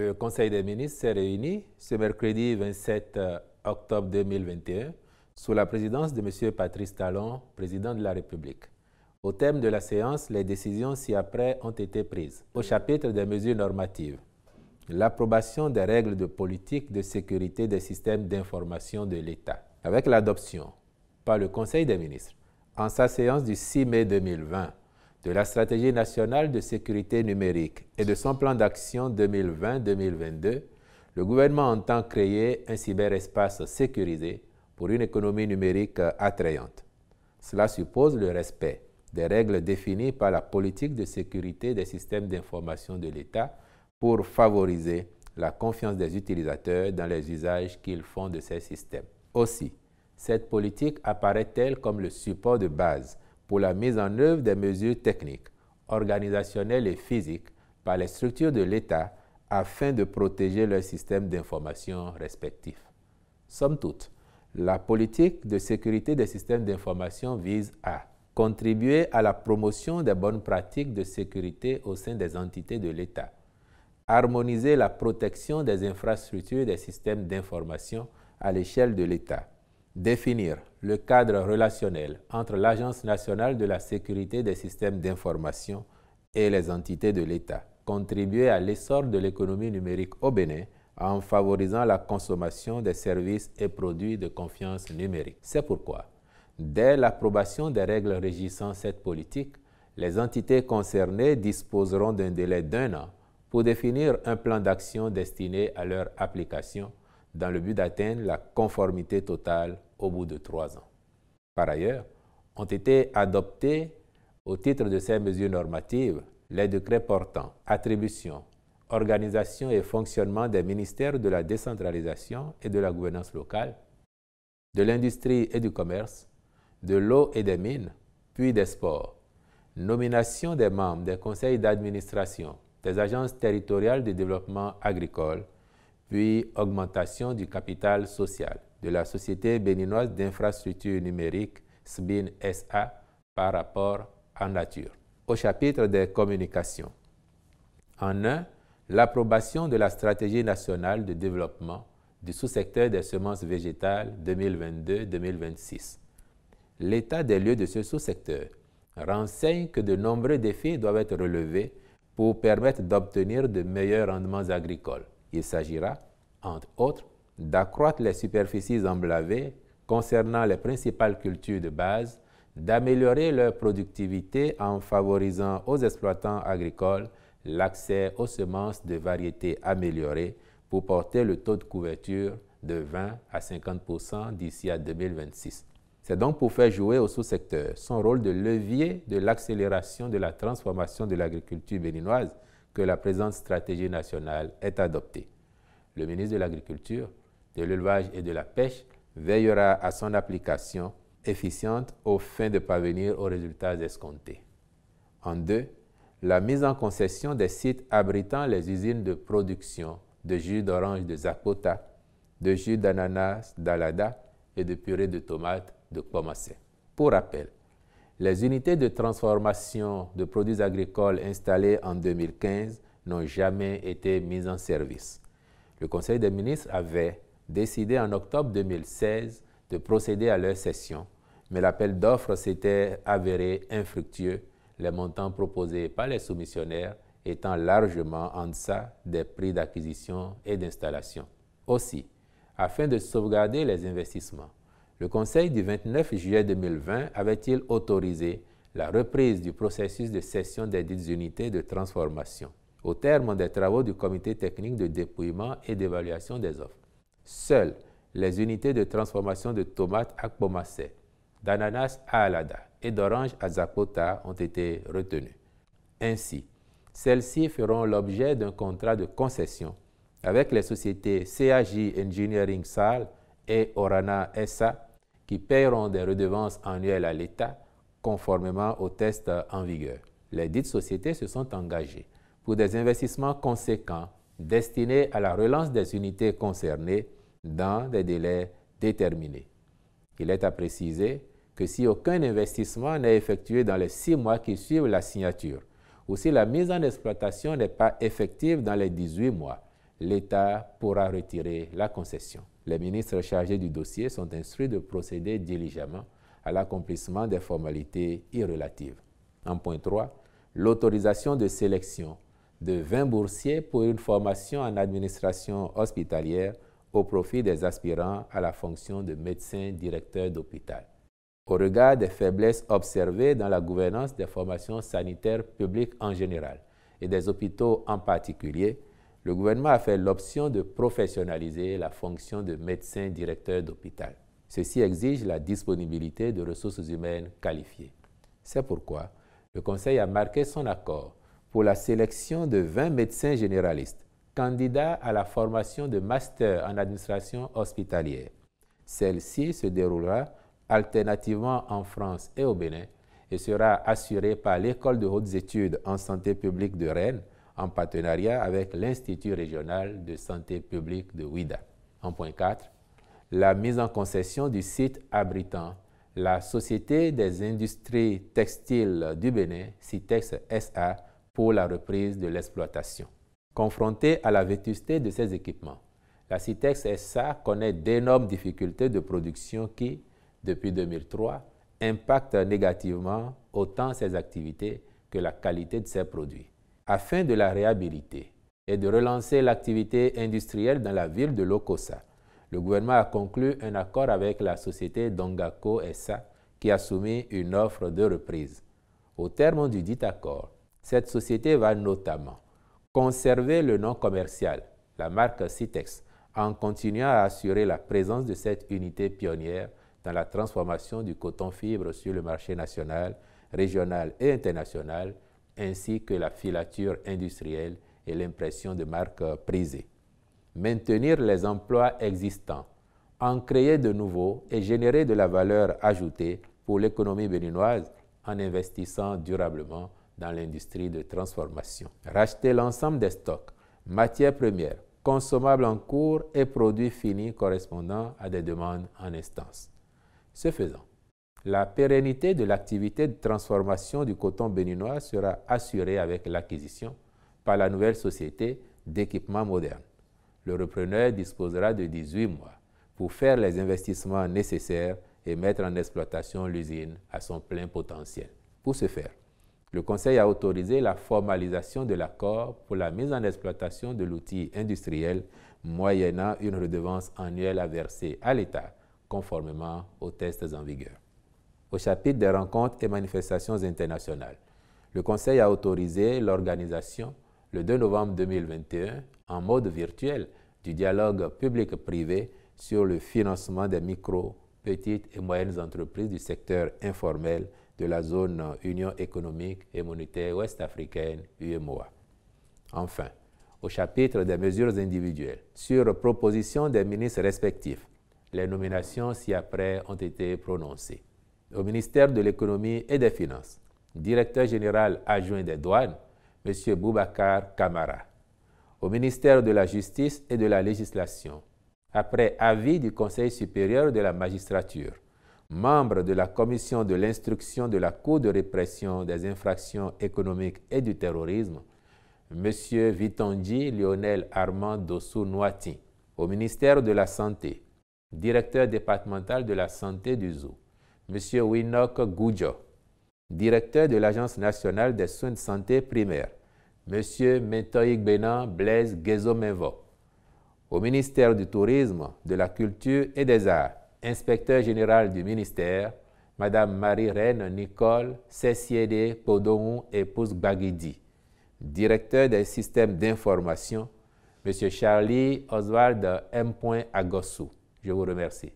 Le Conseil des ministres s'est réuni ce mercredi 27 octobre 2021 sous la présidence de M. Patrice Talon, président de la République. Au terme de la séance, les décisions ci-après ont été prises. Au chapitre des mesures normatives, l'approbation des règles de politique de sécurité des systèmes d'information de l'État, avec l'adoption par le Conseil des ministres, en sa séance du 6 mai 2020, de la stratégie nationale de sécurité numérique et de son plan d'action 2020-2022, le gouvernement entend créer un cyberespace sécurisé pour une économie numérique attrayante. Cela suppose le respect des règles définies par la politique de sécurité des systèmes d'information de l'État pour favoriser la confiance des utilisateurs dans les usages qu'ils font de ces systèmes. Aussi, cette politique apparaît-elle comme le support de base pour la mise en œuvre des mesures techniques, organisationnelles et physiques par les structures de l'État afin de protéger leurs systèmes d'information respectifs. Somme toute, la politique de sécurité des systèmes d'information vise à contribuer à la promotion des bonnes pratiques de sécurité au sein des entités de l'État, harmoniser la protection des infrastructures des systèmes d'information à l'échelle de l'État, définir le cadre relationnel entre l'Agence nationale de la sécurité des systèmes d'information et les entités de l'État, contribuer à l'essor de l'économie numérique au Bénin en favorisant la consommation des services et produits de confiance numérique. C'est pourquoi, dès l'approbation des règles régissant cette politique, les entités concernées disposeront d'un délai d'1 an pour définir un plan d'action destiné à leur application dans le but d'atteindre la conformité totale au bout de 3 ans. Par ailleurs, ont été adoptés au titre de ces mesures normatives les décrets portant attribution, organisation et fonctionnement des ministères de la décentralisation et de la gouvernance locale, de l'industrie et du commerce, de l'eau et des mines, puis des sports, nomination des membres des conseils d'administration des agences territoriales de développement agricole, puis augmentation du capital social de la Société béninoise d'infrastructures numériques, SBIN SA, par rapport en nature. Au chapitre des communications. En un, l'approbation de la stratégie nationale de développement du sous-secteur des semences végétales 2022-2026. L'état des lieux de ce sous-secteur renseigne que de nombreux défis doivent être relevés pour permettre d'obtenir de meilleurs rendements agricoles. Il s'agira, entre autres, d'accroître les superficies emblavées concernant les principales cultures de base, d'améliorer leur productivité en favorisant aux exploitants agricoles l'accès aux semences de variétés améliorées pour porter le taux de couverture de 20 à 50% d'ici à 2026. C'est donc pour faire jouer au sous-secteur son rôle de levier de l'accélération de la transformation de l'agriculture béninoise que la présente stratégie nationale est adoptée. Le ministre de l'Agriculture, de l'Élevage et de la Pêche veillera à son application efficiente aux fins de parvenir aux résultats escomptés. En deux, la mise en concession des sites abritant les usines de production de jus d'orange de Zakpota, de jus d'ananas d'Alada et de purée de tomates de Kpomassé. Pour rappel, les unités de transformation de produits agricoles installées en 2015 n'ont jamais été mises en service. Le Conseil des ministres avait décidé en octobre 2016 de procéder à leur cession, mais l'appel d'offres s'était avéré infructueux, les montants proposés par les soumissionnaires étant largement en deçà des prix d'acquisition et d'installation. Aussi, afin de sauvegarder les investissements, le Conseil du 29 juillet 2020 avait-il autorisé la reprise du processus de cession des dites unités de transformation, au terme des travaux du comité technique de dépouillement et d'évaluation des offres. Seules les unités de transformation de tomates à Kpomassé, d'ananas à Alada et d'orange à Zakpota ont été retenues. Ainsi, celles-ci feront l'objet d'un contrat de concession avec les sociétés CAJ Engineering SAL et Orana SA qui paieront des redevances annuelles à l'État conformément aux tests en vigueur. Les dites sociétés se sont engagées pour des investissements conséquents destinés à la relance des unités concernées dans des délais déterminés. Il est à préciser que si aucun investissement n'est effectué dans les 6 mois qui suivent la signature, ou si la mise en exploitation n'est pas effective dans les 18 mois, l'État pourra retirer la concession. Les ministres chargés du dossier sont instruits de procéder diligemment à l'accomplissement des formalités irrelatives. En point 3, l'autorisation de sélection de 20 boursiers pour une formation en administration hospitalière au profit des aspirants à la fonction de médecin directeur d'hôpital. Au regard des faiblesses observées dans la gouvernance des formations sanitaires publiques en général et des hôpitaux en particulier, le gouvernement a fait l'option de professionnaliser la fonction de médecin directeur d'hôpital. Ceci exige la disponibilité de ressources humaines qualifiées. C'est pourquoi le Conseil a marqué son accord pour la sélection de 20 médecins généralistes, candidats à la formation de master en administration hospitalière. Celle-ci se déroulera alternativement en France et au Bénin et sera assurée par l'École de hautes études en santé publique de Rennes en partenariat avec l'Institut régional de santé publique de Ouidah. En point 4, la mise en concession du site abritant la Société des industries textiles du Bénin, Citex SA, pour la reprise de l'exploitation. Confrontée à la vétusté de ses équipements, la Citex SA connaît d'énormes difficultés de production qui, depuis 2003, impactent négativement autant ses activités que la qualité de ses produits. Afin de la réhabiliter et de relancer l'activité industrielle dans la ville de Lokossa, le gouvernement a conclu un accord avec la société Dongako SA qui a soumis une offre de reprise. Au terme du dit accord, cette société va notamment conserver le nom commercial, la marque Citex, en continuant à assurer la présence de cette unité pionnière dans la transformation du coton-fibre sur le marché national, régional et international, ainsi que la filature industrielle et l'impression de marques prisées. Maintenir les emplois existants, en créer de nouveaux et générer de la valeur ajoutée pour l'économie béninoise en investissant durablement dans l'industrie de transformation. Racheter l'ensemble des stocks, matières premières, consommables en cours et produits finis correspondant à des demandes en instance. Ce faisant, la pérennité de l'activité de transformation du coton béninois sera assurée avec l'acquisition par la nouvelle société d'équipements modernes. Le repreneur disposera de 18 mois pour faire les investissements nécessaires et mettre en exploitation l'usine à son plein potentiel. Pour ce faire, le Conseil a autorisé la formalisation de l'accord pour la mise en exploitation de l'outil industriel moyennant une redevance annuelle à verser à l'État conformément aux tests en vigueur. Au chapitre des rencontres et manifestations internationales, le Conseil a autorisé l'organisation, le 2 novembre 2021, en mode virtuel, du dialogue public-privé sur le financement des micro, petites et moyennes entreprises du secteur informel de la zone Union économique et monétaire ouest-africaine, UEMOA. Enfin, au chapitre des mesures individuelles, sur proposition des ministres respectifs, les nominations ci-après ont été prononcées. Au ministère de l'Économie et des Finances, directeur général adjoint des douanes, M. Boubacar Camara. Au ministère de la Justice et de la Législation, après avis du Conseil supérieur de la magistrature, membre de la commission de l'instruction de la Cour de répression des infractions économiques et du terrorisme, M. Vitondji Lionel Armand Dossou Nouati. Au ministère de la Santé, directeur départemental de la santé du Zou, M. Winok Goudjo. Directeur de l'Agence nationale des soins de santé primaires, M. Mentoïk Benan Blaise Gezomevo. Au ministère du Tourisme, de la Culture et des Arts, inspecteur général du ministère, Mme Marie-Reine Nicole Sessiede Podong et Bagidi. Directeur des systèmes d'information, M. Charlie Oswald M. Agossou. Je vous remercie.